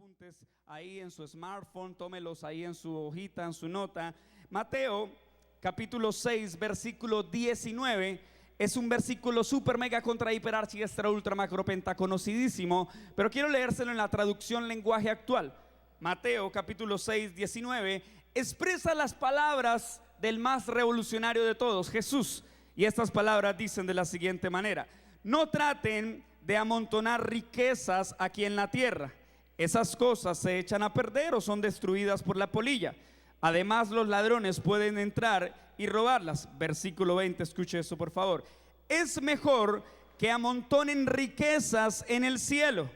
apuntes ahí en su smartphone, tómelos ahí en su hojita, en su nota. Mateo capítulo 6 versículo 19 es un versículo super mega contra hiper archi extra ultra macro penta conocidísimo, pero quiero leérselo en la traducción lenguaje actual. Mateo capítulo 6 19 expresa las palabras del más revolucionario de todos, Jesús, y estas palabras dicen de la siguiente manera: no traten de amontonar riquezas aquí en la tierra. Esas cosas se echan a perder o son destruidas por la polilla. Además, los ladrones pueden entrar y robarlas. Versículo 20, escuche eso por favor. Es mejor que amontonen riquezas en el cielo.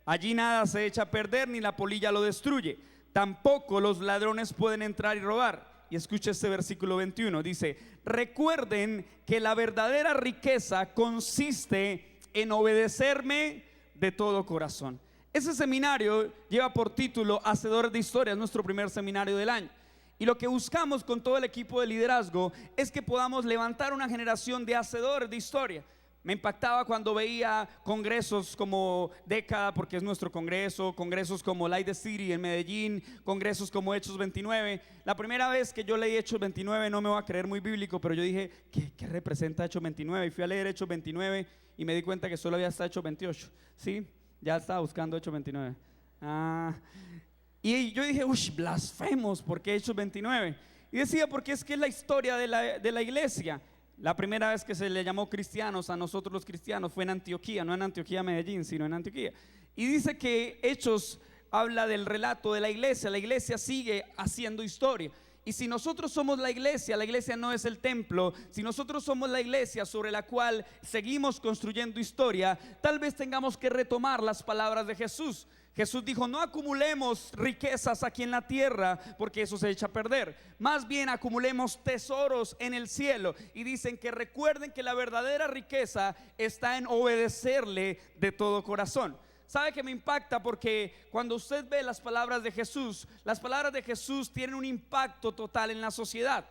Allí nada se echa a perder ni la polilla lo destruye. Tampoco los ladrones pueden entrar y robar. Y escuche este versículo 21, dice: recuerden que la verdadera riqueza consiste en obedecerme de todo corazón. Ese seminario lleva por título Hacedores de Historia, es nuestro primer seminario del año. Y lo que buscamos con todo el equipo de liderazgo es que podamos levantar una generación de hacedores de historia. Me impactaba cuando veía congresos como Década, porque es nuestro congreso, congresos como Light the City en Medellín, congresos como Hechos 29. La primera vez que yo leí Hechos 29, no me va a creer muy bíblico, pero yo dije, ¿qué representa Hechos 29? Y fui a leer Hechos 29 y me di cuenta que solo había hasta Hechos 28, ¿sí? Ya estaba buscando Hechos 29. Y yo dije, blasfemos, ¿por qué Hechos 29? Y decía, porque es que es la historia de la iglesia. La primera vez que se le llamó cristianos a nosotros los cristianos fue en Antioquía, no en Antioquía, Medellín, sino en Antioquía. Y dice que Hechos habla del relato de la iglesia sigue haciendo historia. Y si nosotros somos la iglesia no es el templo. Si nosotros somos la iglesia sobre la cual seguimos construyendo historia, tal vez tengamos que retomar las palabras de Jesús. Jesús dijo: no acumulemos riquezas aquí en la tierra, porque eso se echa a perder. Más bien acumulemos tesoros en el cielo. Y dicen que recuerden que la verdadera riqueza está en obedecerle de todo corazón. ¿Sabe que me impacta? Porque cuando usted ve las palabras de Jesús tienen un impacto total en la sociedad.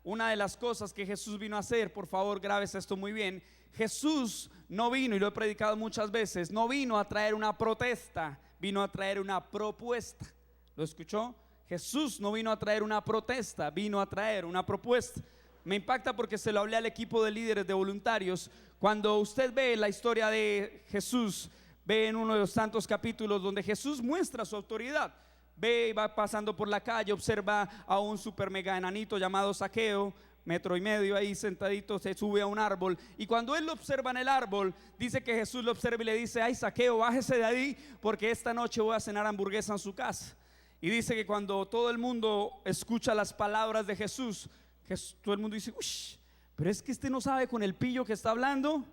Una de las cosas que Jesús vino a hacer, por favor grábese esto muy bien, Jesús no vino, y lo he predicado muchas veces, no vino a traer una protesta, vino a traer una propuesta. ¿Lo escuchó? Jesús no vino a traer una protesta, vino a traer una propuesta. Me impacta porque se lo hablé al equipo de líderes de voluntarios. Cuando usted ve la historia de Jesús, ve en uno de los tantos capítulos donde Jesús muestra su autoridad. Ve y va pasando por la calle, observa a un super mega enanito llamado Zaqueo, 1,5 metros ahí sentadito, se sube a un árbol. Y cuando él lo observa en el árbol, dice que Jesús lo observa y le dice: ay, Zaqueo, bájese de ahí, porque esta noche voy a cenar hamburguesa en su casa. Y dice que cuando todo el mundo escucha las palabras de Jesús, todo el mundo dice: uy, pero es que este no sabe con el pillo que está hablando,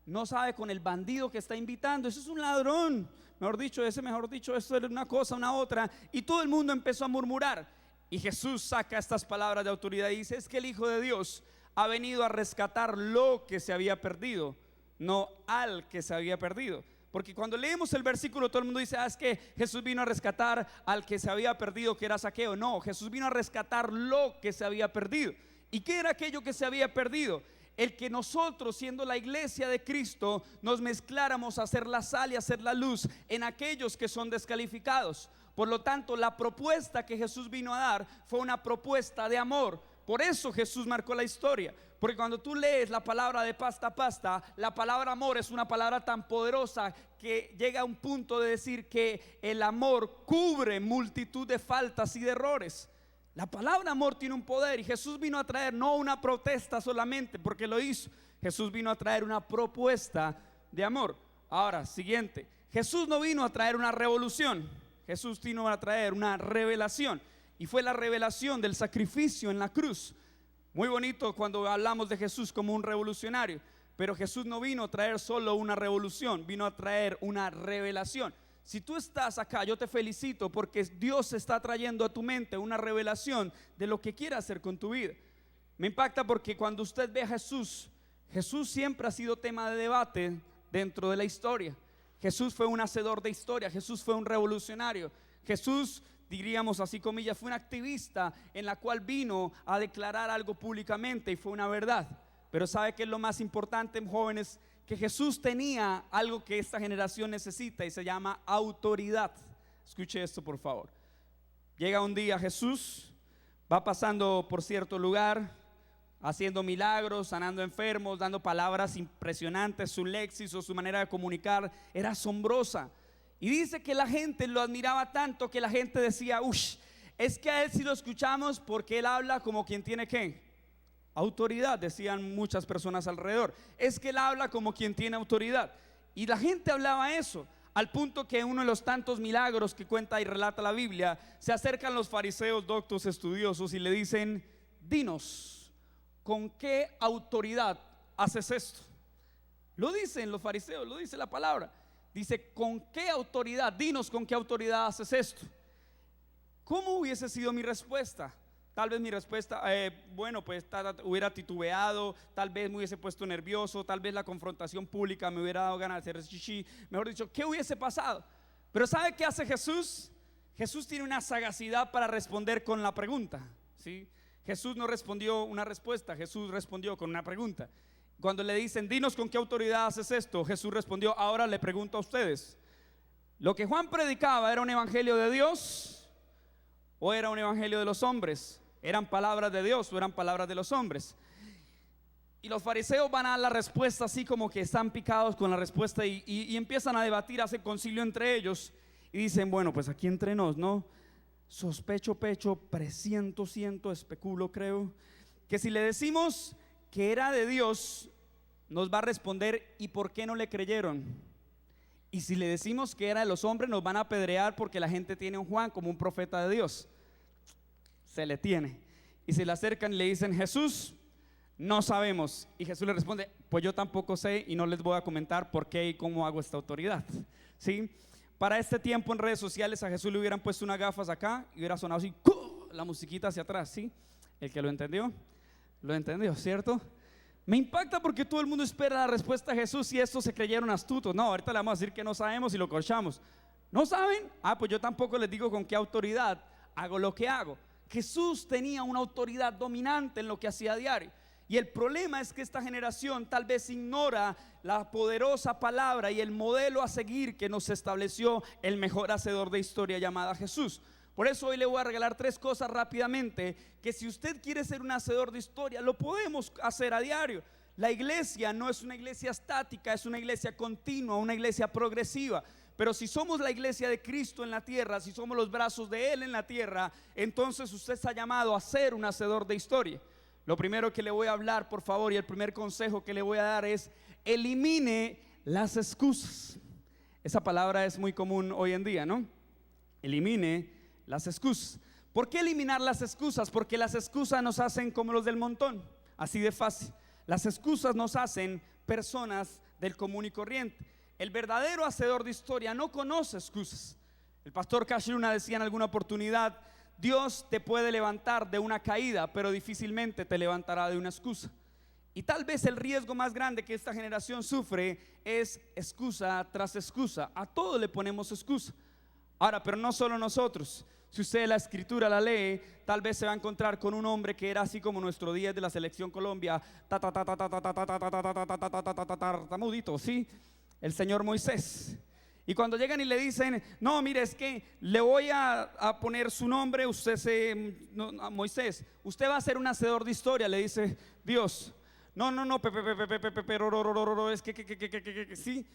no sabe con el bandido que está invitando, eso es un ladrón, mejor dicho, esto es una cosa, una otra. Y todo el mundo empezó a murmurar. Y Jesús saca estas palabras de autoridad y dice: es que el Hijo de Dios ha venido a rescatar lo que se había perdido, no al que se había perdido. Porque cuando leemos el versículo, todo el mundo dice: es que Jesús vino a rescatar al que se había perdido, que era Zaqueo. No, Jesús vino a rescatar lo que se había perdido. ¿Y qué era aquello que se había perdido? El que nosotros, siendo la iglesia de Cristo, nos mezcláramos a hacer la sal y a hacer la luz en aquellos que son descalificados. Por lo tanto, la propuesta que Jesús vino a dar fue una propuesta de amor. Por eso Jesús marcó la historia. Porque cuando tú lees la palabra de pasta a pasta, la palabra amor es una palabra tan poderosa que llega a un punto de decir que el amor cubre multitud de faltas y de errores. La palabra amor tiene un poder, y Jesús vino a traer no una protesta solamente porque lo hizo. Jesús vino a traer una propuesta de amor. Ahora, siguiente, Jesús no vino a traer una revolución, Jesús vino a traer una revelación. Y fue la revelación del sacrificio en la cruz. Muy bonito cuando hablamos de Jesús como un revolucionario, pero Jesús no vino a traer solo una revolución, vino a traer una revelación. Si tú estás acá, yo te felicito, porque Dios está trayendo a tu mente una revelación de lo que quiere hacer con tu vida. Me impacta porque cuando usted ve a Jesús, Jesús siempre ha sido tema de debate dentro de la historia. Jesús fue un hacedor de historia, Jesús fue un revolucionario. Jesús, diríamos así comillas, fue un activista en la cual vino a declarar algo públicamente y fue una verdad. Pero ¿sabe qué es lo más importante, jóvenes? Que Jesús tenía algo que esta generación necesita y se llama autoridad. Escuche esto, por favor. Llega un día Jesús, va pasando por cierto lugar, haciendo milagros, sanando enfermos, dando palabras impresionantes. Su léxico, su manera de comunicar era asombrosa. Y dice que la gente lo admiraba tanto que la gente decía: uff, es que a él sí lo escuchamos porque él habla como quien tiene ¿qué? Autoridad, decían muchas personas alrededor. Es que él habla como quien tiene autoridad. Y la gente hablaba eso, al punto que uno de los tantos milagros que cuenta y relata la Biblia, se acercan los fariseos doctos estudiosos y le dicen: dinos, ¿con qué autoridad haces esto? Lo dicen los fariseos, lo dice la palabra. Dice: ¿con qué autoridad? Dinos con qué autoridad haces esto. ¿Cómo hubiese sido mi respuesta? Tal vez mi respuesta, bueno, pues hubiera titubeado, tal vez me hubiese puesto nervioso, tal vez la confrontación pública me hubiera dado ganas de hacer chichi. Mejor dicho, ¿qué hubiese pasado? Pero ¿sabe qué hace Jesús? Jesús tiene una sagacidad para responder con la pregunta, ¿sí? Jesús no respondió una respuesta, Jesús respondió con una pregunta. Cuando le dicen: dinos con qué autoridad haces esto, Jesús respondió: ahora le pregunto a ustedes, ¿lo que Juan predicaba era un evangelio de Dios o era un evangelio de los hombres? ¿Eran palabras de Dios o eran palabras de los hombres? Y los fariseos van a dar la respuesta así como que están picados con la respuesta y empiezan a debatir, hacen concilio entre ellos y dicen: bueno, pues aquí entre nos, ¿no? Sospecho, pecho, presiento, siento, especulo, creo que si le decimos que era de Dios, nos va a responder: ¿y por qué no le creyeron? Y si le decimos que era de los hombres, nos van a apedrear porque la gente tiene a un Juan como un profeta de Dios. Se le tiene. Y se le acercan y le dicen: Jesús, no sabemos. Y Jesús le responde: pues yo tampoco sé y no les voy a comentar por qué y cómo hago esta autoridad, ¿sí? Para este tiempo en redes sociales a Jesús le hubieran puesto unas gafas acá y hubiera sonado así, la musiquita hacia atrás, ¿sí? El que lo entendió, ¿cierto? Me impacta porque todo el mundo espera la respuesta de Jesús y estos se creyeron astutos. No, ahorita le vamos a decir que no sabemos y lo corchamos. ¿No saben? Pues yo tampoco les digo con qué autoridad hago lo que hago. Jesús tenía una autoridad dominante en lo que hacía a diario. Y el problema es que esta generación tal vez ignora la poderosa palabra y el modelo a seguir que nos estableció el mejor hacedor de historia llamada Jesús. Por eso hoy le voy a regalar 3 cosas rápidamente, que si usted quiere ser un hacedor de historia, lo podemos hacer a diario. La iglesia no es una iglesia estática, es una iglesia continua, una iglesia progresiva. Pero si somos la iglesia de Cristo en la tierra, si somos los brazos de Él en la tierra, entonces usted está llamado a ser un hacedor de historia. Lo primero que le voy a hablar, por favor, y el primer consejo que le voy a dar es: elimine las excusas. Esa palabra es muy común hoy en día, ¿no? Elimine las excusas. ¿Por qué eliminar las excusas? Porque las excusas nos hacen como los del montón, así de fácil. Las excusas nos hacen personas del común y corriente. El verdadero hacedor de historia no conoce excusas. El pastor Cash Luna decía en alguna oportunidad: Dios te puede levantar de una caída, pero difícilmente te levantará de una excusa. Y tal vez el riesgo más grande que esta generación sufre es excusa tras excusa. A todo le ponemos excusa. Ahora, pero no solo nosotros. Si usted la escritura la lee, tal vez se va a encontrar con un hombre que era así como nuestro 10 de la selección Colombia, tartamudito, ¿sí? El señor Moisés. Y cuando llegan y le dicen: no, mire, es que le voy a poner su nombre, Moisés, usted va a ser un hacedor de historia, le dice Dios. No, pero es que sí,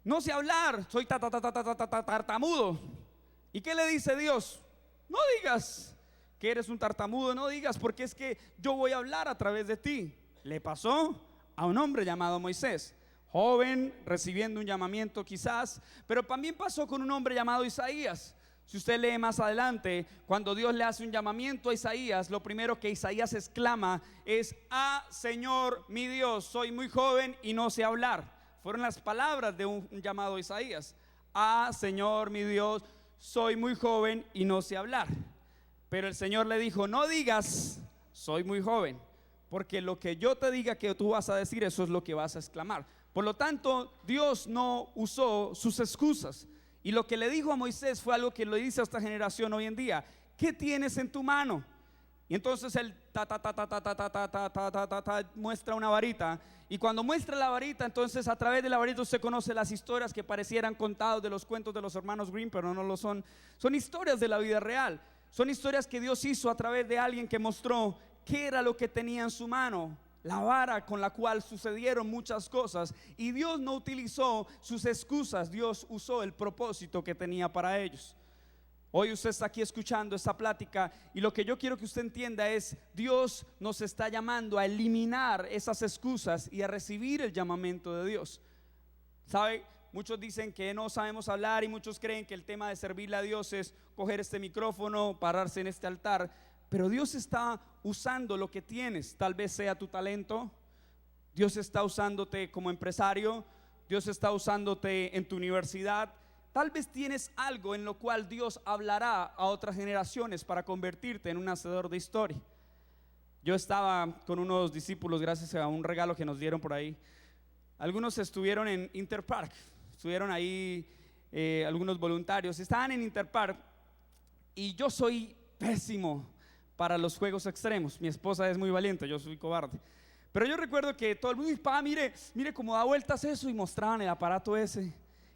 no sé hablar, soy tartamudo. ¿Y qué le dice Dios? No digas que eres un tartamudo, no digas, porque es que yo voy a hablar a través de ti. Le pasó a un hombre llamado Moisés, joven, recibiendo un llamamiento quizás, pero también pasó con un hombre llamado Isaías. Si usted lee más adelante, cuando Dios le hace un llamamiento a Isaías, lo primero que Isaías exclama es: Señor mi Dios, soy muy joven y no sé hablar. Fueron las palabras de un llamado Isaías. Señor mi Dios, soy muy joven y no sé hablar. Pero el Señor le dijo: no digas soy muy joven, porque lo que yo te diga que tú vas a decir, eso es lo que vas a exclamar. Por lo tanto, Dios no usó sus excusas. Y lo que le dijo a Moisés fue algo que le dice a esta generación hoy en día: ¿qué tienes en tu mano? Y entonces él muestra una varita. Y cuando muestra la varita, entonces a través de la varita usted conoce las historias que parecieran contados de los cuentos de los hermanos Grimm, pero no lo son. Son historias de la vida real. Son historias que Dios hizo a través de alguien que mostró qué era lo que tenía en su mano. La vara con la cual sucedieron muchas cosas. Y Dios no utilizó sus excusas. Dios usó el propósito que tenía para ellos. Hoy usted está aquí escuchando esta plática y lo que yo quiero que usted entienda es: Dios nos está llamando a eliminar esas excusas y a recibir el llamamiento de Dios. ¿Sabe? Muchos dicen que no sabemos hablar y muchos creen que el tema de servirle a Dios es coger este micrófono, pararse en este altar. Pero Dios está usando lo que tienes. Tal vez sea tu talento. Dios está usándote como empresario. Dios está usándote en tu universidad. Tal vez tienes algo en lo cual Dios hablará a otras generaciones para convertirte en un hacedor de historia. Yo estaba con unos discípulos gracias a un regalo que nos dieron por ahí. Algunos estuvieron en Interpark, estuvieron ahí algunos voluntarios, estaban en Interpark. Y yo soy pésimo para los juegos extremos. Mi esposa es muy valiente, yo soy cobarde. Pero yo recuerdo que todo el mundo dice: "Pa, mire cómo da vueltas eso", y mostraban el aparato ese.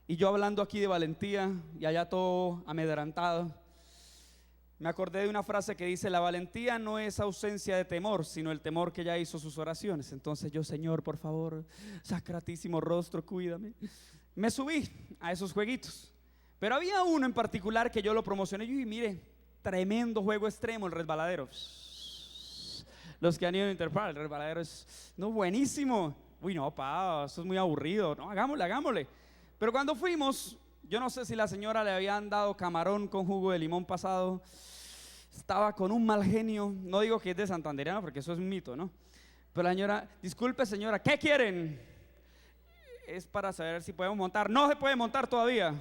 Y yo hablando aquí de valentía y allá todo amedrentado. Me acordé de una frase que dice: la valentía no es ausencia de temor, sino el temor que ya hizo sus oraciones. Entonces yo: Señor, por favor, sacratísimo rostro, cuídame. Me subí a esos jueguitos. Pero había uno en particular que yo lo promocioné. Y mire, tremendo juego extremo, el resbaladero. Los que han ido a Interpark, el resbaladero es buenísimo. Uy, no, pa, eso es muy aburrido. No, hagámosle. Pero cuando fuimos, yo no sé si la señora le habían dado camarón con jugo de limón pasado. Estaba con un mal genio. No digo que es de santandereano porque eso es un mito, ¿no? Pero la señora: disculpe señora, ¿qué quieren? Es para saber si podemos montar. No se puede montar todavía.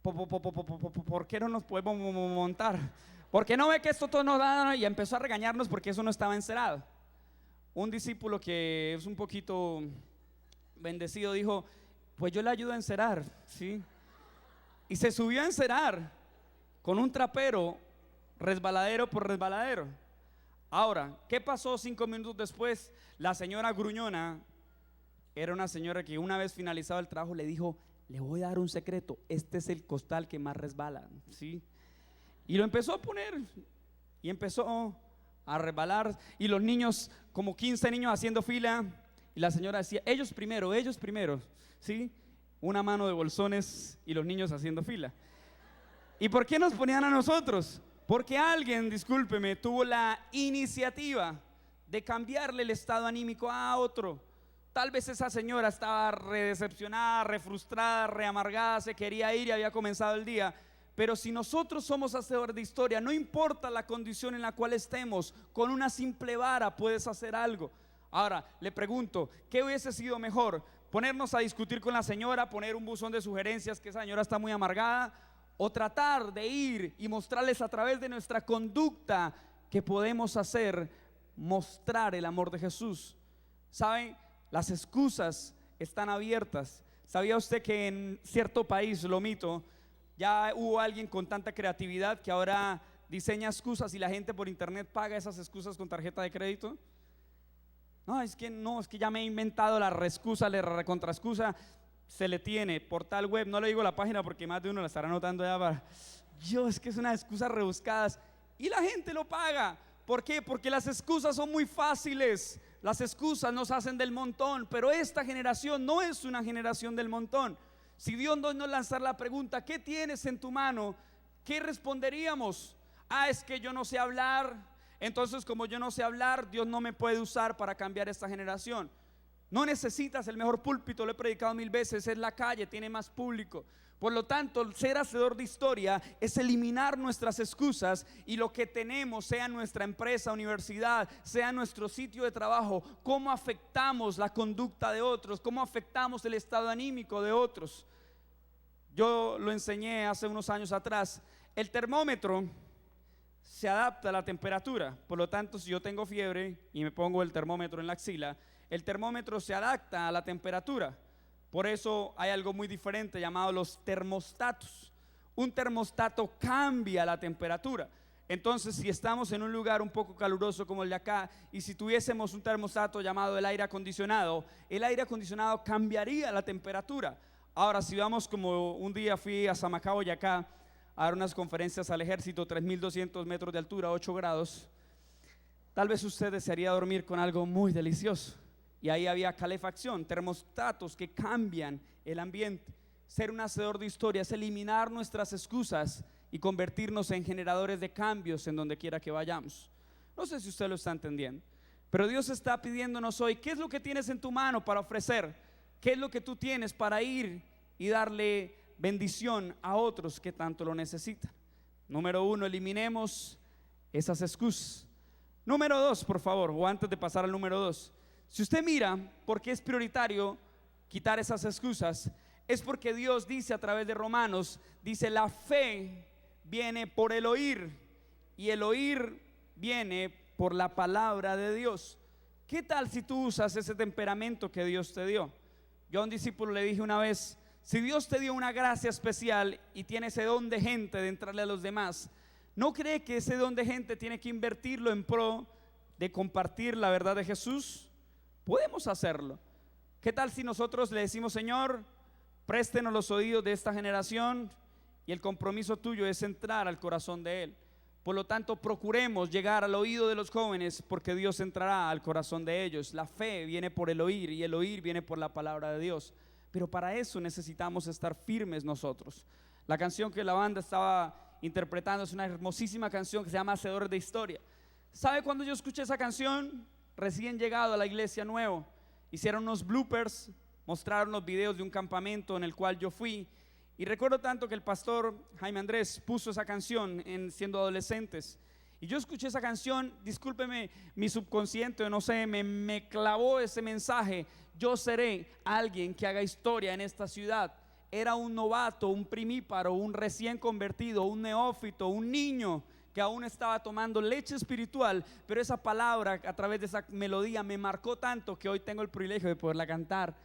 ¿Por qué no nos podemos montar? Porque no ve que esto todo nos da. Y empezó a regañarnos porque eso no estaba encerado. Un discípulo que es un poquito bendecido dijo: pues yo le ayudo a encerar, ¿sí? Y se subió a encerar con un trapero, resbaladero por resbaladero. Ahora, ¿qué pasó 5 minutos después? La señora gruñona era una señora que una vez finalizado el trabajo le dijo: le voy a dar un secreto, este es el costal que más resbala, ¿sí? Y lo empezó a poner y empezó a resbalar. Y los niños, como 15 niños haciendo fila, y la señora decía: ellos primero, ¿sí? Una mano de bolsones y los niños haciendo fila. ¿Y por qué nos ponían a nosotros? Porque alguien, discúlpeme, tuvo la iniciativa de cambiarle el estado anímico a otro. Tal vez esa señora estaba redecepcionada, refrustrada, reamargada, se quería ir y había comenzado el día. Pero si nosotros somos hacedores de historia, no importa la condición en la cual estemos, con una simple vara puedes hacer algo. Ahora, le pregunto, ¿qué hubiese sido mejor? ¿Ponernos a discutir con la señora, poner un buzón de sugerencias que esa señora está muy amargada? ¿O tratar de ir y mostrarles a través de nuestra conducta que podemos hacer, mostrar el amor de Jesús? ¿Saben? Las excusas están abiertas. ¿Sabía usted que en cierto país, lo omito, ya hubo alguien con tanta creatividad que ahora diseña excusas y la gente por internet paga esas excusas con tarjeta de crédito? No, es que ya me he inventado la reexcusa, la recontraexcusa. Se le tiene por tal web, no le digo la página porque más de uno la estará anotando ya para. Es que es unas excusas rebuscadas y la gente lo paga. ¿Por qué? Porque las excusas son muy fáciles. Las excusas nos hacen del montón, pero esta generación no es una generación del montón. Si Dios nos lanzara la pregunta: ¿qué tienes en tu mano?, ¿qué responderíamos? Es que yo no sé hablar. Entonces, como yo no sé hablar, Dios no me puede usar para cambiar esta generación. No necesitas el mejor púlpito, lo he predicado 1000 veces, es la calle, tiene más público. Por lo tanto, ser hacedor de historia es eliminar nuestras excusas y lo que tenemos, sea nuestra empresa, universidad, sea nuestro sitio de trabajo, cómo afectamos la conducta de otros, cómo afectamos el estado anímico de otros. Yo lo enseñé hace unos años atrás. El termómetro se adapta a la temperatura. Por lo tanto, si yo tengo fiebre y me pongo el termómetro en la axila, el termómetro se adapta a la temperatura. Por eso hay algo muy diferente llamado los termostatos. Un termostato cambia la temperatura. Entonces, si estamos en un lugar un poco caluroso como el de acá, y si tuviésemos un termostato llamado el aire acondicionado cambiaría la temperatura. Ahora, si vamos, como un día fui a Zamacao, Boyacá, a dar unas conferencias al ejército, 3.200 metros de altura, 8 grados, tal vez usted desearía dormir con algo muy delicioso. Y ahí había calefacción, termostatos que cambian el ambiente. Ser un hacedor de historia es eliminar nuestras excusas y convertirnos en generadores de cambios en donde quiera que vayamos. No sé si usted lo está entendiendo, pero Dios está pidiéndonos hoy: ¿qué es lo que tienes en tu mano para ofrecer? ¿Qué es lo que tú tienes para ir y darle bendición a otros que tanto lo necesitan? Número 1, eliminemos esas excusas. Número 2, por favor, o antes de pasar al número 2, si usted mira por qué es prioritario quitar esas excusas, es porque Dios dice a través de Romanos, dice: la fe viene por el oír, y el oír viene por la palabra de Dios. ¿Qué tal si tú usas ese temperamento que Dios te dio? Yo a un discípulo le dije una vez: si Dios te dio una gracia especial y tiene ese don de gente de entrarle a los demás, ¿no cree que ese don de gente tiene que invertirlo en pro de compartir la verdad de Jesús? Podemos hacerlo. ¿Qué tal si nosotros le decimos: Señor, préstenos los oídos de esta generación, y el compromiso tuyo es entrar al corazón de él? Por lo tanto, procuremos llegar al oído de los jóvenes, porque Dios entrará al corazón de ellos. La fe viene por el oír, y el oír viene por la palabra de Dios. Pero para eso necesitamos estar firmes nosotros. La canción que la banda estaba interpretando es una hermosísima canción que se llama Hacedores de Historia. ¿Sabe cuando yo escuché esa canción? Recién llegado a la iglesia nuevo. Hicieron unos bloopers, mostraron los videos de un campamento en el cual yo fui. Y recuerdo tanto que el pastor Jaime Andrés puso esa canción siendo adolescentes. Y yo escuché esa canción, discúlpeme, mi subconsciente, no sé, me clavó ese mensaje: yo seré alguien que haga historia en esta ciudad. Era un novato, un primíparo, un recién convertido, un neófito, un niño que aún estaba tomando leche espiritual, pero esa palabra a través de esa melodía me marcó tanto que hoy tengo el privilegio de poderla cantar.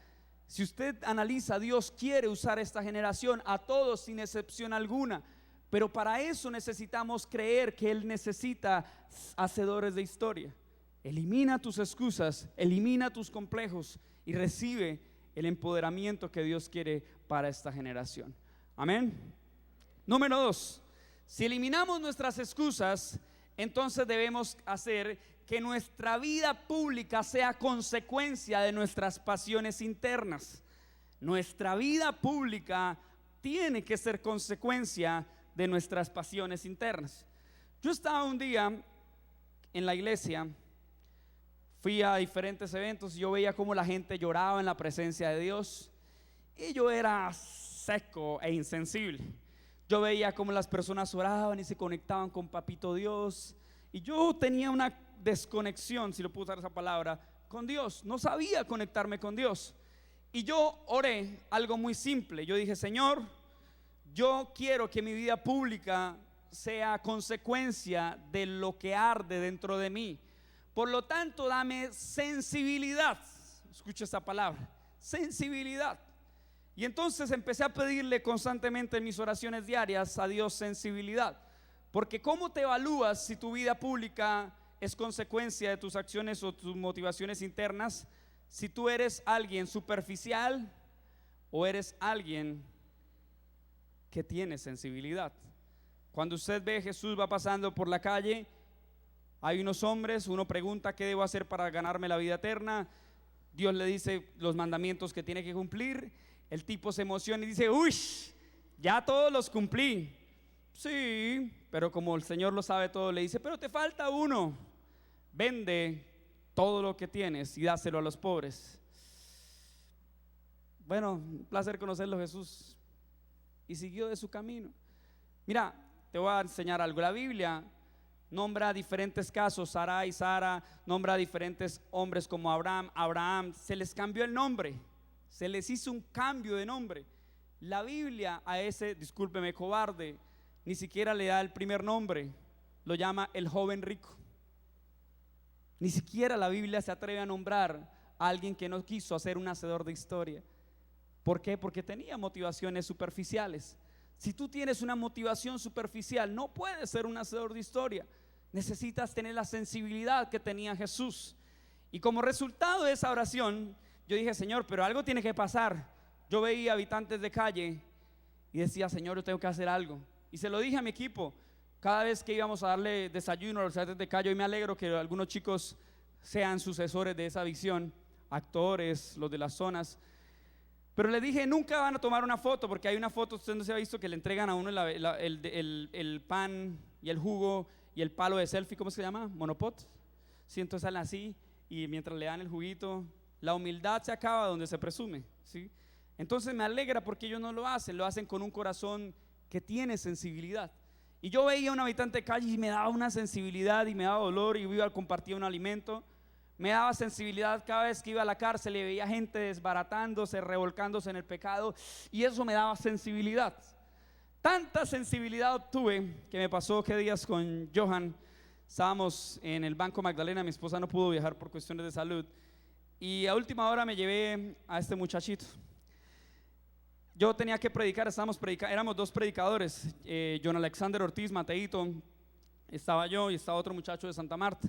Si usted analiza, Dios quiere usar esta generación a todos sin excepción alguna, pero para eso necesitamos creer que Él necesita hacedores de historia. Elimina tus excusas, elimina tus complejos y recibe el empoderamiento que Dios quiere para esta generación. Amén. Número 2, si eliminamos nuestras excusas, entonces debemos hacer que nuestra vida pública sea consecuencia de nuestras pasiones internas. Nuestra vida pública tiene que ser consecuencia de nuestras pasiones internas. Yo estaba un día en la iglesia, fui a diferentes eventos y yo veía cómo la gente lloraba en la presencia de Dios, y yo era seco e insensible. Yo veía cómo las personas oraban y se conectaban con Papito Dios, y yo tenía una desconexión, si lo puedo usar esa palabra, con Dios. No sabía conectarme con Dios. Y yo oré algo muy simple. Yo dije: Señor, yo quiero que mi vida pública sea consecuencia de lo que arde dentro de mí. Por lo tanto, dame sensibilidad. Escucha esta palabra: sensibilidad. Y entonces empecé a pedirle constantemente en mis oraciones diarias a Dios sensibilidad. Porque ¿cómo te evalúas si tu vida pública es consecuencia de tus acciones o tus motivaciones internas? Si tú eres alguien superficial o eres alguien que tiene sensibilidad. Cuando usted ve a Jesús va pasando por la calle, hay unos hombres, uno pregunta: ¿qué debo hacer para ganarme la vida eterna? Dios le dice los mandamientos que tiene que cumplir. El tipo se emociona y dice: uy, ya todos los cumplí. Sí, pero como el Señor lo sabe todo, le dice: pero te falta uno. Vende todo lo que tienes y dáselo a los pobres. Bueno, un placer conocerlo, Jesús. Y siguió de su camino. Mira, te voy a enseñar algo. La Biblia nombra diferentes casos: Sara y Sara, nombra diferentes hombres como Abraham, se les cambió el nombre, se les hizo un cambio de nombre. La Biblia a ese, discúlpeme, cobarde, ni siquiera le da el primer nombre, lo llama el joven rico. Ni siquiera la Biblia se atreve a nombrar a alguien que no quiso hacer un hacedor de historia. ¿Por qué? Porque tenía motivaciones superficiales. Si tú tienes una motivación superficial, no puedes ser un hacedor de historia. Necesitas tener la sensibilidad que tenía Jesús. Y como resultado de esa oración, yo dije, Señor, pero algo tiene que pasar. Yo veía habitantes de calle y decía, Señor, yo tengo que hacer algo. Y se lo dije a mi equipo. Cada vez que íbamos a darle desayuno a los habitantes de calle, y me alegro que algunos chicos sean sucesores de esa visión, actores, los de las zonas. Pero le dije, nunca van a tomar una foto, porque hay una foto, usted no se ha visto, que le entregan a uno el pan y el jugo y el palo de selfie, ¿cómo se llama? Monopot. Sí, entonces salen así y mientras le dan el juguito, la humildad se acaba donde se presume, ¿sí? Entonces me alegra porque ellos no lo hacen con un corazón que tiene sensibilidad. Y yo veía a un habitante de calle y me daba una sensibilidad y me daba dolor, y iba a compartir un alimento. Me daba sensibilidad cada vez que iba a la cárcel y veía gente desbaratándose, revolcándose en el pecado, y eso me daba sensibilidad. Tanta sensibilidad obtuve que me pasó que días con Johan, estábamos en el Banco Magdalena, mi esposa no pudo viajar por cuestiones de salud, y a última hora me llevé a este muchachito. Yo tenía que predicar, éramos dos predicadores, John Alexander Ortiz, Mateito, estaba yo y estaba otro muchacho de Santa Marta.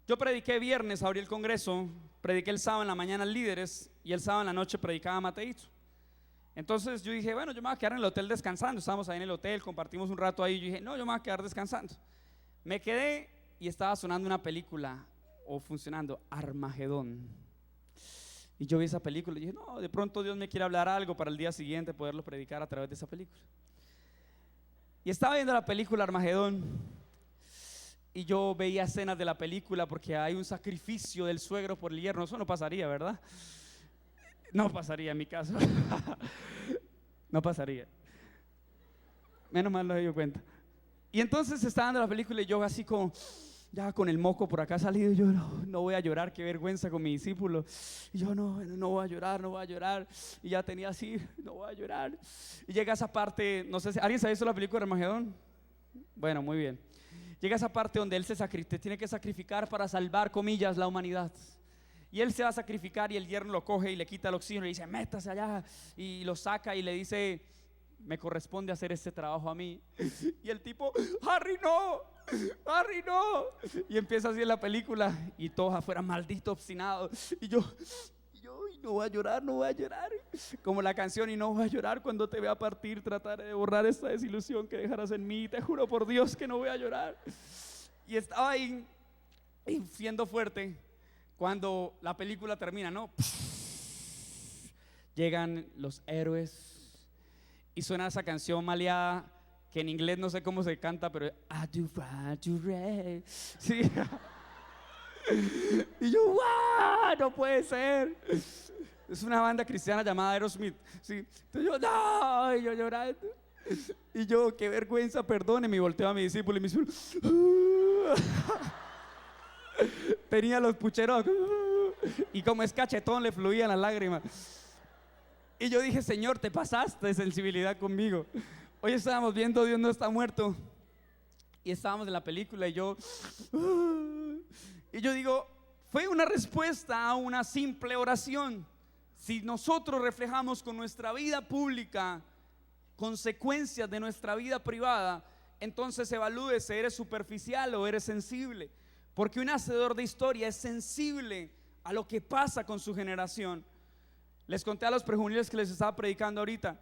Yo prediqué viernes, abrí el congreso, prediqué el sábado en la mañana líderes y el sábado en la noche predicaba Mateito. Entonces yo dije, bueno, yo me voy a quedar en el hotel descansando. Estábamos ahí en el hotel, compartimos un rato ahí. Yo dije, no, yo me voy a quedar descansando. Me quedé y estaba sonando una película, o funcionando, Armagedón. Y yo vi esa película y dije, no, de pronto Dios me quiere hablar algo para el día siguiente poderlo predicar a través de esa película. Y estaba viendo la película Armagedón y yo veía escenas de la película, porque hay un sacrificio del suegro por el yerno. Eso no pasaría, ¿verdad? No pasaría en mi caso. No pasaría. Menos mal lo he dado cuenta. Y entonces estaba dando la película y yo así como, ya con el moco por acá salido, yo no voy a llorar, qué vergüenza con mi discípulo. Y yo no voy a llorar, no voy a llorar. Y ya tenía así, no voy a llorar. Y llega esa parte, no sé si ¿alguien se ha visto la película de Armagedón? Bueno, muy bien. Llega esa parte donde él tiene que sacrificar para salvar, comillas, la humanidad. Y él se va a sacrificar y el yerno lo coge y le quita el oxígeno y le dice, métase allá. Y lo saca y le dice, me corresponde hacer este trabajo a mí. Y el tipo, Harry no. Y empieza así en la película y todos afuera, maldito obstinado. Y yo no voy a llorar, no voy a llorar. Como la canción, y no voy a llorar cuando te vea partir. Trataré de borrar esta desilusión que dejarás en mí. Te juro por Dios que no voy a llorar. Y estaba ahí siendo fuerte cuando la película termina, ¿no? Llegan los héroes y suena esa canción maleada que en inglés no sé cómo se canta, pero sí. Y yo, ¡wow! No puede ser. Es una banda cristiana llamada Aerosmith, ¿sí? Entonces yo, no, y yo llorando. Y yo, qué vergüenza, perdóneme. Y volteo a mi discípulo y mi discípulo tenía los pucheros y como es cachetón le fluían las lágrimas. Y yo dije, Señor, te pasaste de sensibilidad conmigo. Hoy estábamos viendo Dios no está muerto y estábamos en la película y yo digo, fue una respuesta a una simple oración. Si nosotros reflejamos con nuestra vida pública consecuencias de nuestra vida privada, entonces evalúe si eres superficial o eres sensible, porque un hacedor de historia es sensible a lo que pasa con su generación. Les conté a los prejuveniles que les estaba predicando ahorita.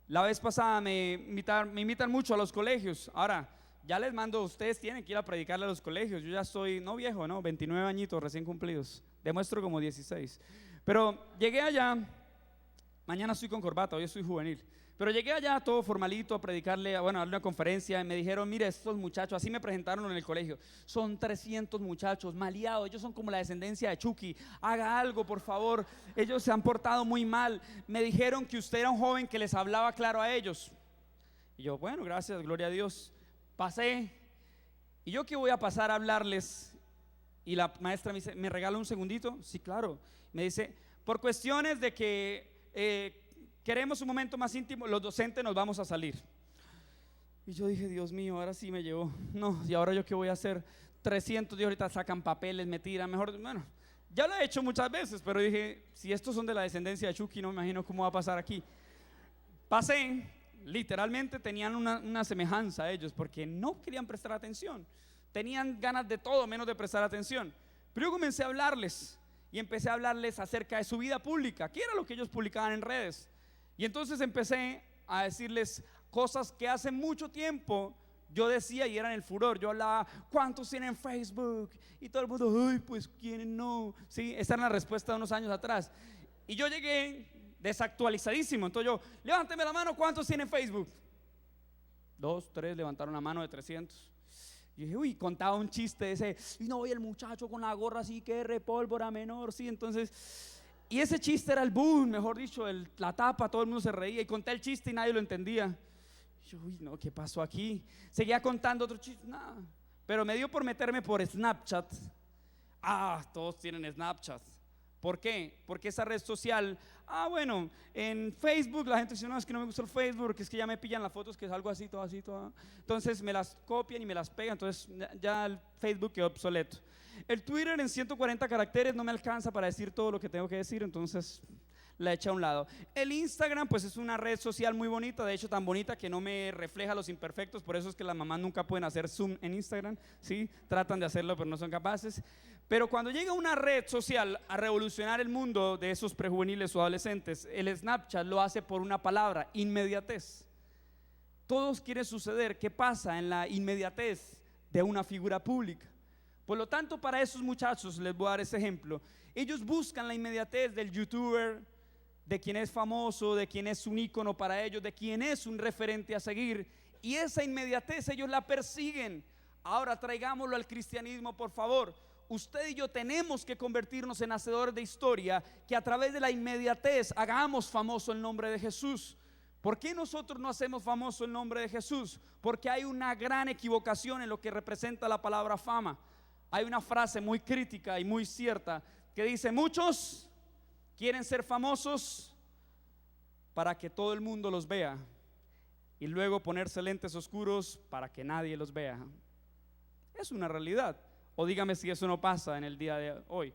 La vez pasada me invitan mucho a los colegios. Ahora ya les mando, ustedes tienen que ir a predicarle a los colegios. Yo ya estoy, no viejo, 29 añitos recién cumplidos. Demuestro como 16. Pero llegué allá, mañana estoy con corbata, hoy estoy juvenil. Pero llegué allá todo formalito a predicarle, a darle una conferencia, y me dijeron, mire, estos muchachos, así me presentaron en el colegio, son 300 muchachos maleados, ellos son como la descendencia de Chucky, haga algo por favor, ellos se han portado muy mal. Me dijeron que usted era un joven que les hablaba claro a ellos. Y yo, bueno, gracias, gloria a Dios. Pasé, y yo que voy a pasar a hablarles, y la maestra me dice, ¿me regala un segundito? Sí, claro. Me dice, por cuestiones de que queremos un momento más íntimo, los docentes nos vamos a salir. Y yo dije, Dios mío, ahora sí me llevó. No, ¿y ahora yo qué voy a hacer? 300 de ahorita sacan papeles, me tiran, mejor, bueno, ya lo he hecho muchas veces, pero dije, si estos son de la descendencia de Chucky, no me imagino cómo va a pasar aquí. Pasé, literalmente tenían una semejanza a ellos, porque no querían prestar atención. Tenían ganas de todo menos de prestar atención. Pero yo comencé a hablarles y empecé a hablarles acerca de su vida pública, que era lo que ellos publicaban en redes. Y entonces empecé a decirles cosas que hace mucho tiempo yo decía y eran el furor. Yo hablaba, ¿cuántos tienen Facebook? Y todo el mundo, ay, pues ¿quién no? Sí, esa era la respuesta de unos años atrás. Y yo llegué desactualizadísimo. Entonces yo, levánteme la mano, ¿cuántos tienen Facebook? 2, 3, levantaron la mano de 300. Y dije, uy, contaba un chiste ese, y no, y el muchacho con la gorra así que repólvora menor, sí, entonces, y ese chiste era el boom, mejor dicho, la tapa, todo el mundo se reía, y conté el chiste y nadie lo entendía. Y yo, uy, no, ¿qué pasó aquí? Seguía contando otro chiste, nada, pero me dio por meterme por Snapchat. Todos tienen Snapchat. ¿Por qué? Porque esa red social, bueno, en Facebook la gente dice, no, es que no me gusta el Facebook, que es que ya me pillan las fotos, que es algo así, todo así, todo. Entonces me las copian y me las pegan, entonces ya el Facebook quedó obsoleto. El Twitter en 140 caracteres no me alcanza para decir todo lo que tengo que decir, entonces la eché a un lado. El Instagram pues es una red social muy bonita, de hecho tan bonita que no me refleja los imperfectos, por eso es que las mamás nunca pueden hacer zoom en Instagram, ¿sí? Tratan de hacerlo pero no son capaces. Pero cuando llega una red social a revolucionar el mundo de esos prejuveniles o adolescentes, el Snapchat lo hace por una palabra: inmediatez. Todos quieren suceder. ¿Qué pasa en la inmediatez de una figura pública? Por lo tanto, para esos muchachos les voy a dar ese ejemplo. Ellos buscan la inmediatez del youtuber, de quien es famoso, de quien es un ícono para ellos, de quien es un referente a seguir, y esa inmediatez ellos la persiguen. Ahora traigámoslo al cristianismo, por favor. Usted y yo tenemos que convertirnos en hacedores de historia, que a través de la inmediatez hagamos famoso el nombre de Jesús. ¿Por qué nosotros no hacemos famoso el nombre de Jesús? Porque hay una gran equivocación en lo que representa la palabra fama. Hay una frase muy crítica y muy cierta que dice: muchos quieren ser famosos para que todo el mundo los vea y luego ponerse lentes oscuros para que nadie los vea. Es una realidad. O dígame si eso no pasa en el día de hoy.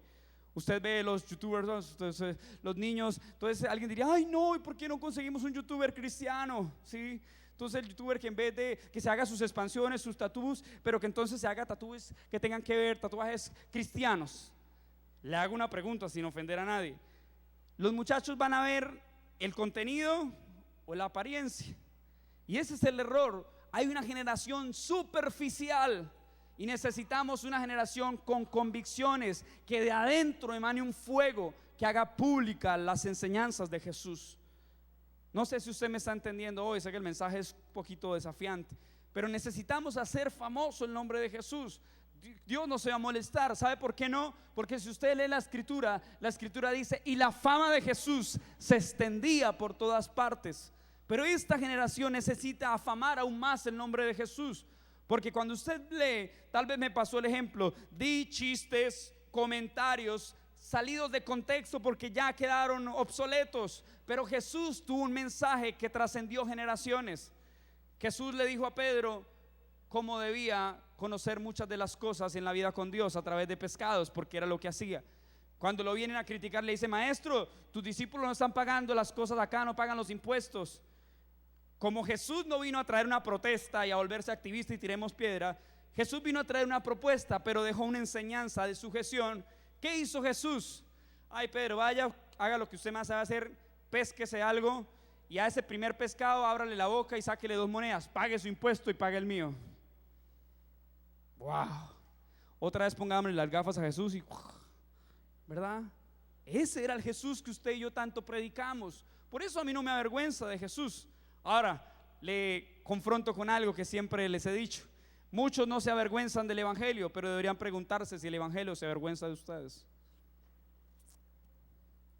Usted ve los youtubers, entonces, los niños, entonces alguien diría, ay no, ¿y por qué no conseguimos un youtuber cristiano? ¿Sí? Entonces el youtuber que en vez de que se haga sus expansiones, sus tatús, pero que entonces se haga tatúes que tengan que ver, tatuajes cristianos. Le hago una pregunta sin ofender a nadie. Los muchachos van a ver el contenido o la apariencia. Y ese es el error. Hay una generación superficial. Y necesitamos una generación con convicciones, que de adentro emane un fuego que haga públicas las enseñanzas de Jesús. No sé si usted me está entendiendo hoy, sé que el mensaje es un poquito desafiante, pero necesitamos hacer famoso el nombre de Jesús. Dios no se va a molestar, ¿sabe por qué no? Porque si usted lee la escritura dice, y la fama de Jesús se extendía por todas partes. Pero esta generación necesita afamar aún más el nombre de Jesús. Porque cuando usted lee, tal vez me pasó el ejemplo, di chistes, comentarios salidos de contexto porque ya quedaron obsoletos. Pero Jesús tuvo un mensaje que trascendió generaciones. Jesús le dijo a Pedro cómo debía conocer muchas de las cosas en la vida con Dios a través de pescados, porque era lo que hacía. Cuando lo vienen a criticar le dice, maestro, tus discípulos no están pagando las cosas acá, no pagan los impuestos. Como Jesús no vino a traer una protesta y a volverse activista y tiremos piedra, Jesús vino a traer una propuesta, pero dejó una enseñanza de sujeción. ¿Qué hizo Jesús? Ay, Pedro, vaya, haga lo que usted más sabe hacer, pésquese algo y a ese primer pescado ábrale la boca y sáquele 2 monedas, pague su impuesto y pague el mío. Wow. Otra vez pongámosle las gafas a Jesús y ¿verdad? Ese era el Jesús que usted y yo tanto predicamos. Por eso a mí no me avergüenza de Jesús. Ahora le confronto con algo que siempre les he dicho. Muchos no se avergüenzan del evangelio, pero deberían preguntarse si el evangelio se avergüenza de ustedes.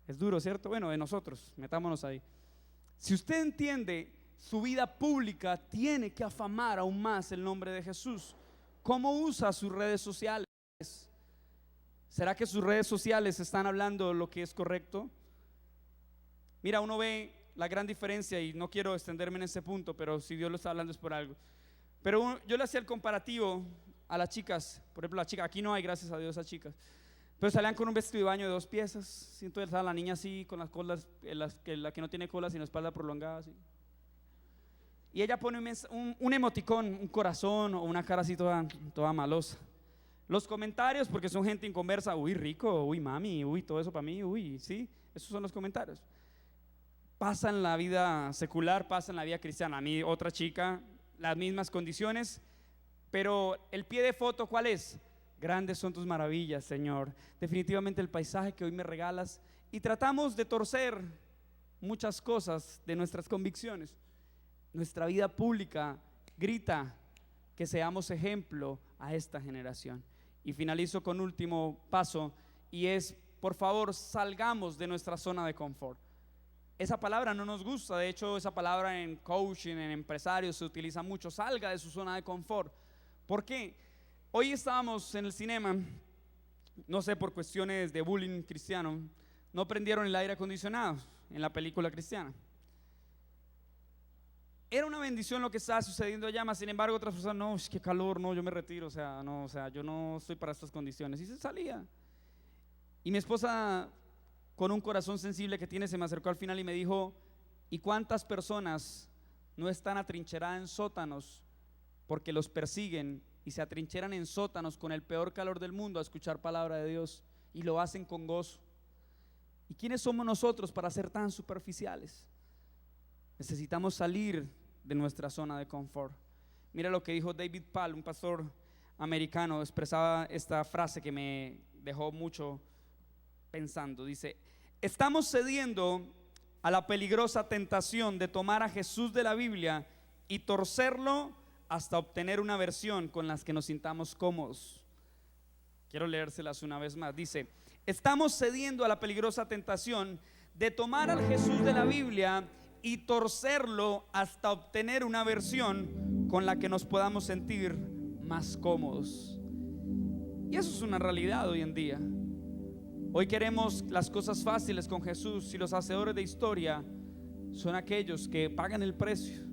Es duro, ¿cierto? Bueno, de nosotros, metámonos ahí. Si usted entiende, su vida pública tiene que afamar aún más el nombre de Jesús. ¿Cómo usa sus redes sociales? ¿Será que sus redes sociales están hablando lo que es correcto? Mira, uno ve la gran diferencia, y no quiero extenderme en ese punto, pero si Dios lo está hablando es por algo. Pero yo le hacía el comparativo a las chicas. Por ejemplo, la chica, aquí no hay, gracias a Dios, a chicas, pero salían con un vestido de baño de 2 piezas. Siento estaba la niña así, con las colas, la que no tiene cola sino espalda prolongada así. y ella pone un emoticón, un corazón o una cara así toda malosa. Los comentarios, porque son gente inconversa, uy rico, uy mami, uy todo eso para mí, uy sí, esos son los comentarios. Pasa en la vida secular, pasa en la vida cristiana. A mí otra chica, las mismas condiciones, pero el pie de foto, ¿cuál es? Grandes son tus maravillas, Señor. Definitivamente el paisaje que hoy me regalas. Y tratamos de torcer muchas cosas de nuestras convicciones. Nuestra vida pública grita que seamos ejemplo a esta generación. Y finalizo con último paso, y es: por favor, salgamos de nuestra zona de confort. Esa palabra no nos gusta, de hecho esa palabra en coaching, en empresarios se utiliza mucho. Salga de su zona de confort. ¿Por qué? Hoy estábamos en el cinema, no sé, por cuestiones de bullying cristiano, no prendieron el aire acondicionado en la película cristiana. Era una bendición lo que estaba sucediendo allá, mas sin embargo otras personas, no, qué calor, no, yo me retiro, yo no estoy para estas condiciones. Y se salía. Y mi esposa, con un corazón sensible que tiene, se me acercó al final y me dijo: ¿y cuántas personas no están atrincheradas en sótanos porque los persiguen y se atrincheran en sótanos con el peor calor del mundo a escuchar palabra de Dios, y lo hacen con gozo? ¿Y quiénes somos nosotros para ser tan superficiales? Necesitamos salir de nuestra zona de confort. Mira lo que dijo David Pall, un pastor americano, expresaba esta frase que me dejó mucho pensando. Dice: estamos cediendo a la peligrosa tentación de tomar a Jesús de la Biblia y torcerlo hasta obtener una versión con la que nos sintamos cómodos. Quiero leérselas una vez más. Dice: estamos cediendo a la peligrosa tentación de tomar al Jesús de la Biblia y torcerlo hasta obtener una versión con la que nos podamos sentir más cómodos. Y eso es una realidad hoy en día. Hoy queremos las cosas fáciles con Jesús, y los hacedores de historia son aquellos que pagan el precio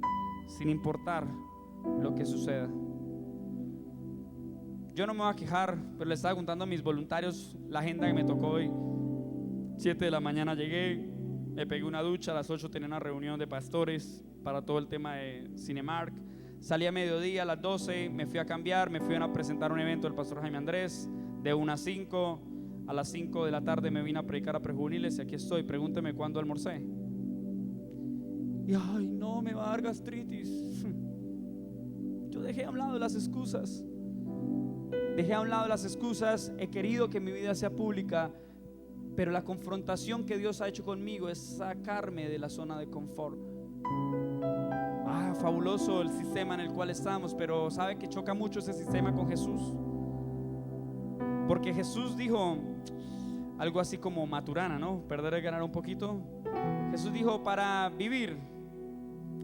sin importar lo que suceda. Yo no me voy a quejar, pero le estaba contando a mis voluntarios la agenda que me tocó hoy. 7 de la mañana llegué, me pegué una ducha, a las 8 tenía una reunión de pastores para todo el tema de Cinemark. Salí a mediodía, a las 12 me fui a cambiar, me fui a presentar un evento del pastor Jaime Andrés de 1 a 5. A las 5 de la tarde me vine a predicar a prejuveniles y aquí estoy. Pregúnteme cuándo almorcé. Y ay, no, me va a dar gastritis. Yo dejé a un lado las excusas. He querido que mi vida sea pública, pero la confrontación que Dios ha hecho conmigo es sacarme de la zona de confort. Fabuloso el sistema en el cual estamos, pero ¿sabe que choca mucho ese sistema con Jesús? Porque Jesús dijo algo así como Maturana, ¿no? Perder es ganar un poquito. Jesús dijo: para vivir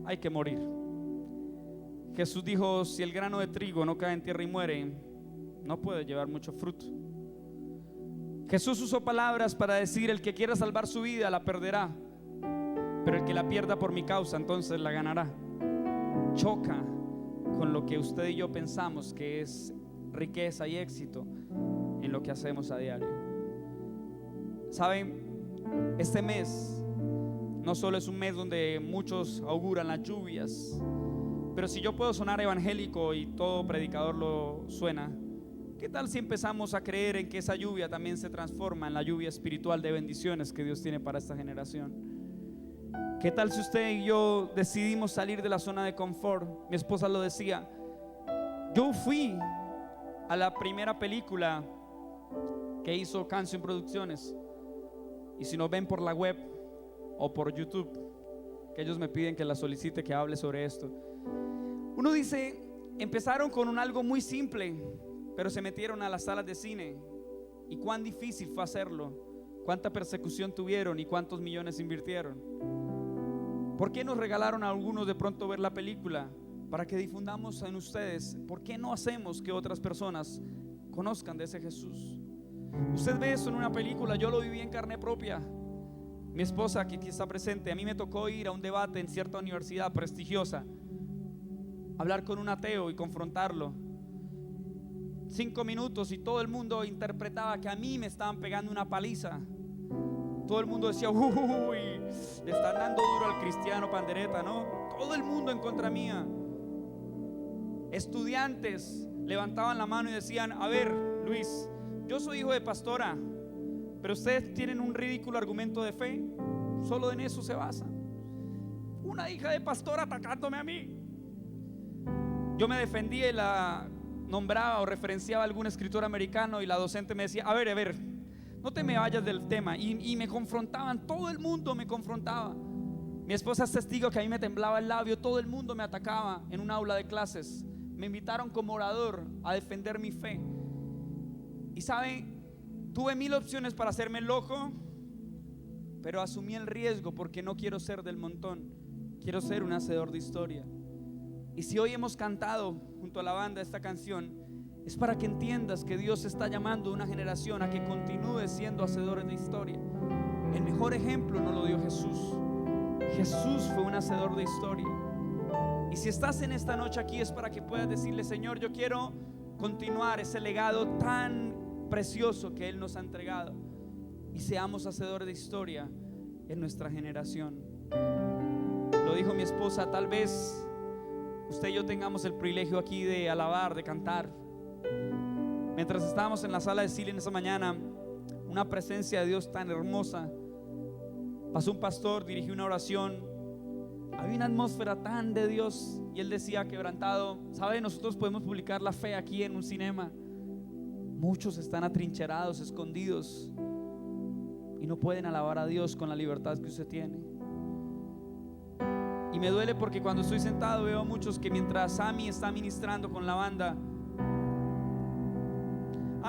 hay que morir. Jesús dijo: si el grano de trigo no cae en tierra y muere, no puede llevar mucho fruto. Jesús usó palabras para decir: el que quiera salvar su vida la perderá, pero el que la pierda por mi causa entonces la ganará. Choca con lo que usted y yo pensamos que es riqueza y éxito en lo que hacemos a diario. Saben, este mes no solo es un mes donde muchos auguran las lluvias, pero si yo puedo sonar evangélico y todo predicador lo suena, ¿qué tal si empezamos a creer en que esa lluvia también se transforma en la lluvia espiritual de bendiciones que Dios tiene para esta generación? ¿Qué tal si usted y yo decidimos salir de la zona de confort? Mi esposa lo decía, yo fui a la primera película que hizo Canción Producciones, y si nos ven por la web o por YouTube, que ellos me piden que la solicite, que hable sobre esto, uno dice, empezaron con algo muy simple, pero se metieron a las salas de cine, y cuán difícil fue hacerlo, cuánta persecución tuvieron y cuántos millones invirtieron. ¿Por qué nos regalaron a algunos de pronto ver la película? Para que difundamos en ustedes. ¿Por qué no hacemos que otras personas conozcan de ese Jesús? Usted ve eso en una película, yo lo viví en carne propia. Mi esposa, que aquí está presente, a mí me tocó ir a un debate en cierta universidad prestigiosa, hablar con un ateo y confrontarlo. 5 minutos y todo el mundo interpretaba que a mí me estaban pegando una paliza. todo el mundo decía, uy, le están dando duro al cristiano pandereta, ¿no? Todo el mundo en contra mía. Estudiantes levantaban la mano y decían, a ver, Luis, yo soy hijo de pastora, pero ustedes tienen un ridículo argumento de fe, solo en eso se basan. Una hija de pastora atacándome a mí. Yo me defendía y la nombraba o referenciaba a algún escritor americano, y la docente me decía, a ver, no te me vayas del tema. Y me confrontaban, todo el mundo me confrontaba. Mi esposa es testigo que a mí me temblaba el labio, todo el mundo me atacaba en un aula de clases. Me invitaron como orador a defender mi fe. Y saben, tuve 1000 opciones para hacerme loco, pero asumí el riesgo porque no quiero ser del montón, quiero ser un hacedor de historia. Y si hoy hemos cantado junto a la banda esta canción, es para que entiendas que Dios está llamando a una generación a que continúe siendo hacedores de historia. El mejor ejemplo nos lo dio Jesús. Jesús fue un hacedor de historia. Y si estás en esta noche aquí, es para que puedas decirle, Señor, yo quiero continuar ese legado tan precioso que Él nos ha entregado, y seamos hacedores de historia en nuestra generación. Lo dijo mi esposa, tal vez usted y yo tengamos el privilegio aquí de alabar, de cantar. Mientras estábamos en la sala de Silly en esa mañana, una presencia de Dios tan hermosa. Pasó un pastor, dirigió una oración. Había una atmósfera tan de Dios, y él decía quebrantado, ¿sabe? Nosotros podemos publicar la fe aquí en un cinema. Muchos están atrincherados, escondidos, y no pueden alabar a Dios con la libertad que usted tiene. Y me duele porque cuando estoy sentado veo a muchos que mientras Sammy está ministrando con la banda,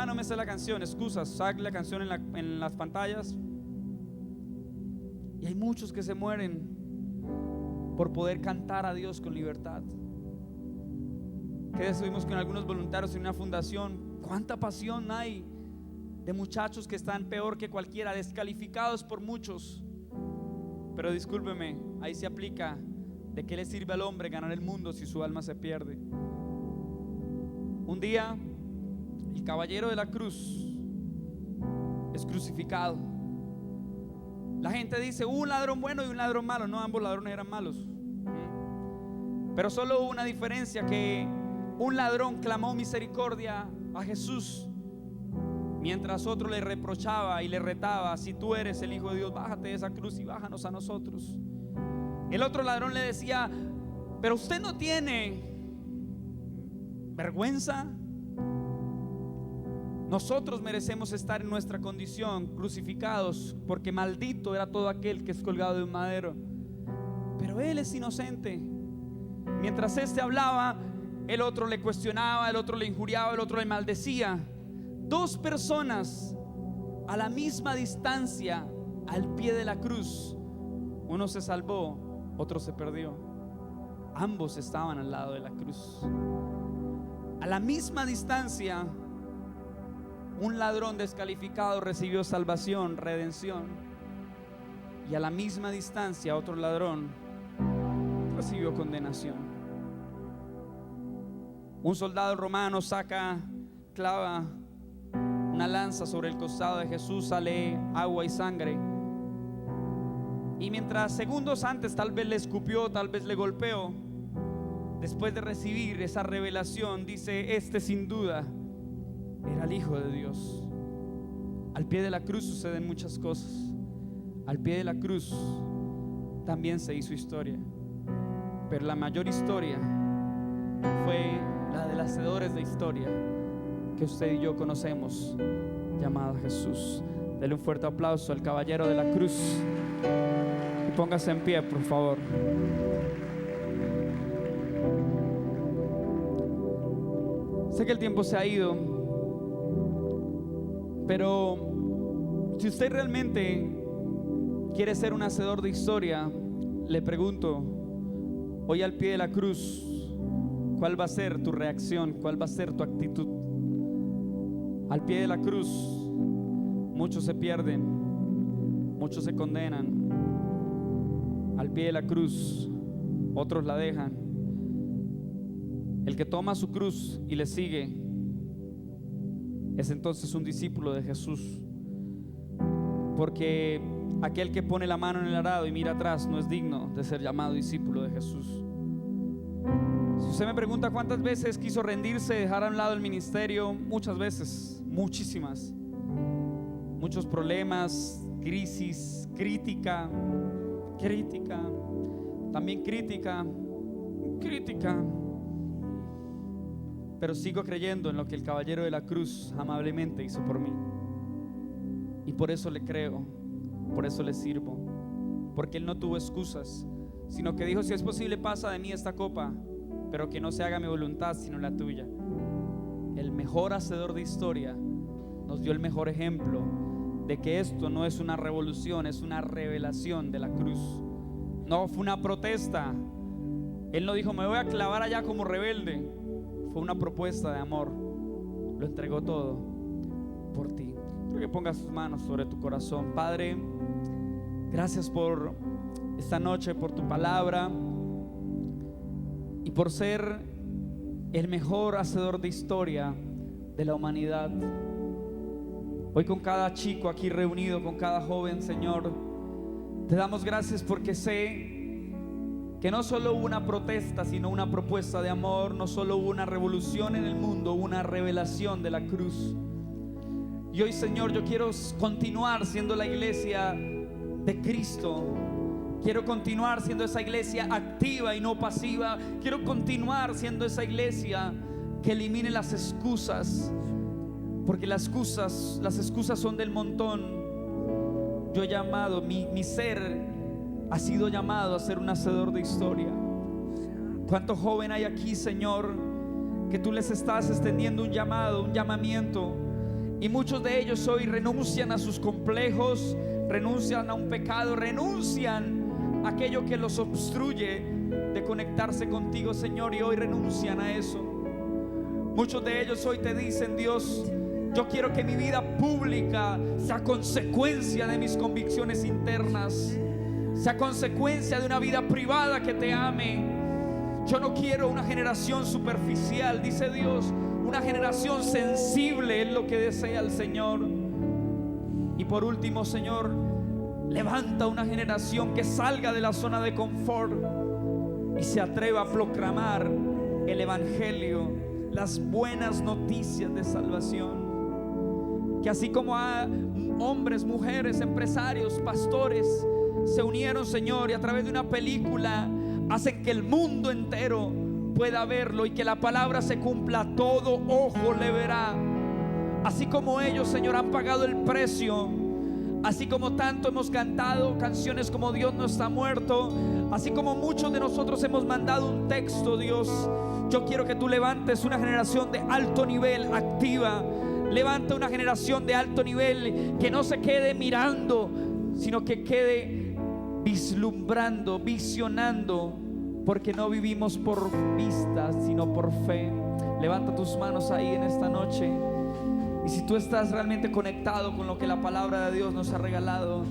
no me sé la canción, excusas, saque la canción en las pantallas. Y hay muchos que se mueren por poder cantar a Dios con libertad. Que estuvimos con algunos voluntarios en una fundación. Cuánta pasión hay de muchachos que están peor que cualquiera, descalificados por muchos. Pero discúlpeme, ahí se aplica: ¿de qué le sirve al hombre ganar el mundo si su alma se pierde? Un día el caballero de la cruz es crucificado. La gente dice, un ladrón bueno y un ladrón malo. No, ambos ladrones eran malos. Pero solo hubo una diferencia, que un ladrón clamó misericordia a Jesús, mientras otro le reprochaba y le retaba: si tú eres el Hijo de Dios, bájate de esa cruz y bájanos a nosotros. El otro ladrón le decía: pero usted no tiene vergüenza. Nosotros merecemos estar en nuestra condición crucificados, porque maldito era todo aquel que es colgado de un madero. Pero él es inocente. Mientras este hablaba, el otro le cuestionaba, el otro le injuriaba, el otro le maldecía. Dos personas a la misma distancia, al pie de la cruz. Uno se salvó, otro se perdió. Ambos estaban al lado de la cruz. A la misma distancia, un ladrón descalificado recibió salvación, redención. Y a la misma distancia, otro ladrón recibió condenación. Un soldado romano clava una lanza sobre el costado de Jesús, sale agua y sangre. Y mientras segundos antes tal vez le escupió, tal vez le golpeó, después de recibir esa revelación, dice: este sin duda era el Hijo de Dios. Al pie de la cruz suceden muchas cosas. Al pie de la cruz también se hizo historia, pero la mayor historia fue la de los hacedores de historia que usted y yo conocemos, llamado Jesús. Dele un fuerte aplauso al caballero de la cruz y póngase en pie, por favor. Sé que el tiempo se ha ido, pero si usted realmente quiere ser un hacedor de historia, le pregunto, hoy al pie de la cruz, ¿cuál va a ser tu reacción? ¿Cuál va a ser tu actitud? Al pie de la cruz, muchos se pierden, muchos se condenan. Al pie de la cruz, otros la dejan. El que toma su cruz y le sigue es entonces un discípulo de Jesús, porque aquel que pone la mano en el arado y mira atrás no es digno de ser llamado discípulo de Jesús. Si usted me pregunta cuántas veces quiso rendirse, dejar a un lado el ministerio, muchas veces, muchísimas. Muchos problemas, crisis, crítica, también crítica. Pero sigo creyendo en lo que el caballero de la cruz amablemente hizo por mí. Y por eso le creo, por eso le sirvo. Porque Él no tuvo excusas, sino que dijo: si es posible, pasa de mí esta copa, pero que no se haga mi voluntad sino la tuya. El mejor hacedor de historia nos dio el mejor ejemplo de que esto no es una revolución, es una revelación de la cruz. No fue una protesta. Él no dijo: me voy a clavar allá como rebelde. Fue una propuesta de amor. Lo entregó todo por ti. Quiero que pongas tus manos sobre tu corazón. Padre, gracias por esta noche, por tu palabra y por ser el mejor hacedor de historia de la humanidad. Hoy con cada chico aquí reunido, con cada joven, Señor, te damos gracias porque sé que no solo hubo una protesta, sino una propuesta de amor. No solo hubo una revolución en el mundo, hubo una revelación de la cruz. Y hoy, Señor, yo quiero continuar siendo la iglesia de Cristo. Quiero continuar siendo esa iglesia activa y no pasiva. Quiero continuar siendo esa iglesia que elimine las excusas, porque las excusas son del montón. Yo he llamado, mi ser ha sido llamado a ser un hacedor de historia. ¿Cuánto joven hay aquí, Señor, que tú les estás extendiendo un llamado, un llamamiento? Y muchos de ellos hoy renuncian a sus complejos, renuncian a un pecado, renuncian a aquello que los obstruye de conectarse contigo, Señor, y hoy renuncian a eso. Muchos de ellos hoy te dicen: Dios, yo quiero que mi vida pública sea consecuencia de mis convicciones internas, sea consecuencia de una vida privada que te ame. Yo no quiero una generación superficial, dice Dios. Una generación sensible es lo que desea el Señor. Y por último, Señor, levanta una generación que salga de la zona de confort y se atreva a proclamar el evangelio, las buenas noticias de salvación. Que así como a hombres, mujeres, empresarios, pastores se unieron, Señor, y a través de una película hacen que el mundo entero pueda verlo y que la palabra se cumpla, todo ojo le verá. Así como ellos, Señor, han pagado el precio, así como tanto hemos cantado canciones como Dios no está muerto, así como muchos de nosotros hemos mandado un texto, Dios, yo quiero que tú levantes una generación de alto nivel activa. Levanta una generación de alto nivel que no se quede mirando, sino que quede vislumbrando, visionando, porque no vivimos por vista, sino por fe. Levanta tus manos ahí en esta noche. Y si tú estás realmente conectado con lo que la palabra de Dios nos ha regalado,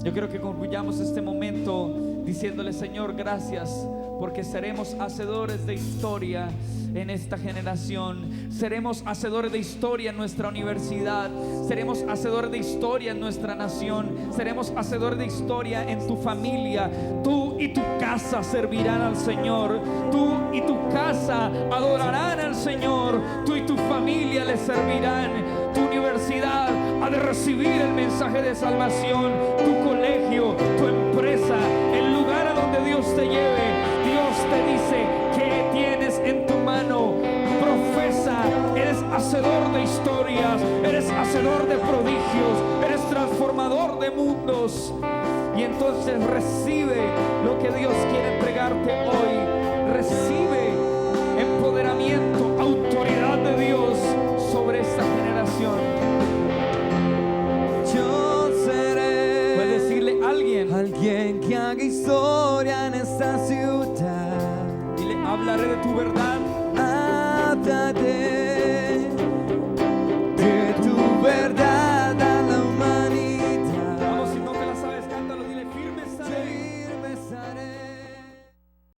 yo quiero que concluyamos este momento diciéndole: Señor, gracias, porque seremos hacedores de historia en esta generación. Seremos hacedores de historia en nuestra universidad. Seremos hacedores de historia en nuestra nación. Seremos hacedores de historia en tu familia. Tú y tu casa servirán al Señor. Tú y tu casa adorarán al Señor. Tú y tu familia le servirán. Tu universidad ha de recibir el mensaje de salvación. Tu colegio, tu empresa, el lugar a donde Dios te lleve, Dios te dice: ¿qué tienes en tu mano? Profesa. Eres hacedor de historias, eres hacedor de prodigios, eres transformador de mundos. Y entonces recibe lo que Dios quiere entregarte hoy. Recibe empoderamiento, autoridad de Dios sobre esta generación. Yo seré, puedes decirle a alguien que haga historia en esta ciudad. y le hablaré de tu verdad. Háblate